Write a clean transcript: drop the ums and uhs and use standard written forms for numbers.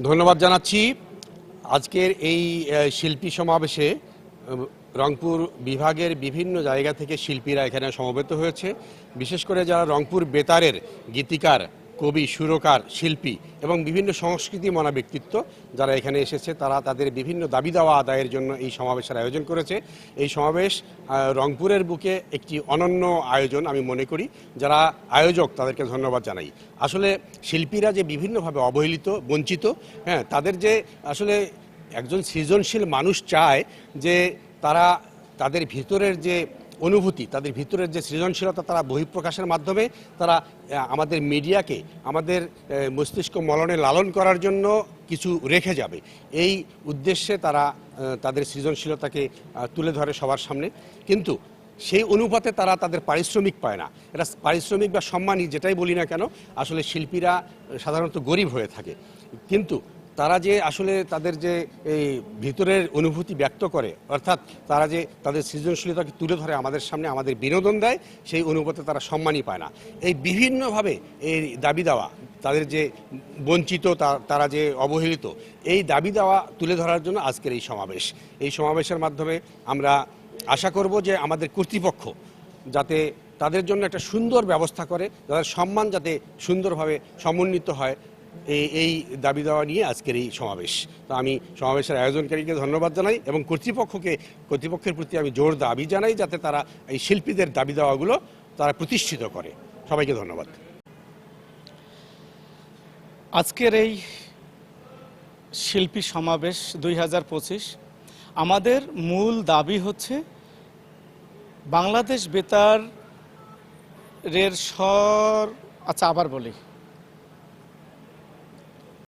ধন্যবাদ জানাচ্ছি। আজকের এই শিল্পী সমাবেশে রংপুর বিভাগের বিভিন্ন জায়গা থেকে শিল্পীরা এখানে সমবেত হয়েছে। বিশেষ করে যারা রংপুর বেতারের গীতিকার, কবি, সুরকার, শিল্পী এবং বিভিন্ন সংস্কৃতি মনা ব্যক্তিত্ব যারা এখানে এসেছে, তারা তাদের বিভিন্ন দাবি দাওয়া আদায়ের জন্য এই সমাবেশের আয়োজন করেছে। এই সমাবেশ রংপুরের বুকে একটি অনন্য আয়োজন আমি মনে করি। যারা আয়োজক তাদেরকে ধন্যবাদ জানাই। আসলে শিল্পীরা যে বিভিন্নভাবে অবহেলিত, বঞ্চিত, তাদের যে আসলে একজন সৃজনশীল মানুষ চায় যে তারা তাদের ভিতরের যে অনুভূতি, তাদের ভিতরের যে সৃজনশীলতা তারা বহিঃপ্রকাশের মাধ্যমে তারা আমাদের মিডিয়াকে, আমাদের মস্তিষ্ক মলনে লালন করার জন্য কিছু রেখে যাবে, এই উদ্দেশ্যে তারা তাদের সৃজনশীলতাকে তুলে ধরে সবার সামনে। কিন্তু সেই অনুপাতে তারা তাদের পারিশ্রমিক পায় না। এটা পারিশ্রমিক বা সম্মানই যেটাই বলি না কেন, আসলে শিল্পীরা সাধারণত গরিব হয়ে থাকে। কিন্তু তারা যে আসলে তাদের যে এই ভিতরের অনুভূতি ব্যক্ত করে, অর্থাৎ তারা যে তাদের সৃজনশীলতাকে তুলে ধরে আমাদের সামনে, আমাদের বিনোদন দেয়, সেই অনুপাতে তারা সম্মানই পায় না। এই বিভিন্নভাবে এই দাবি দেওয়া, তাদের যে বঞ্চিত, তারা যে অবহেলিত, এই দাবি দেওয়া তুলে ধরার জন্য আজকের এই সমাবেশ। এই সমাবেশের মাধ্যমে আমরা আশা করব যে আমাদের কর্তৃপক্ষ যাতে তাদের জন্য একটা সুন্দর ব্যবস্থা করে, তাদের সম্মান যাতে সুন্দরভাবে সমন্বিত হয়, এই দাবি দেওয়া নিয়ে আজকের এই সমাবেশ। তো আমি সমাবেশের আয়োজনকারীকে ধন্যবাদ জানাই এবং কর্তৃপক্ষের প্রতি আমি জোর দাবি জানাই যাতে তারা এই শিল্পীদের দাবি দেওয়াগুলো তারা প্রতিষ্ঠিত করে। সবাইকে ধন্যবাদ। আজকের এই শিল্পী সমাবেশ 2025 আমাদের মূল দাবি হচ্ছে বাংলাদেশ বেতারের আবার বলি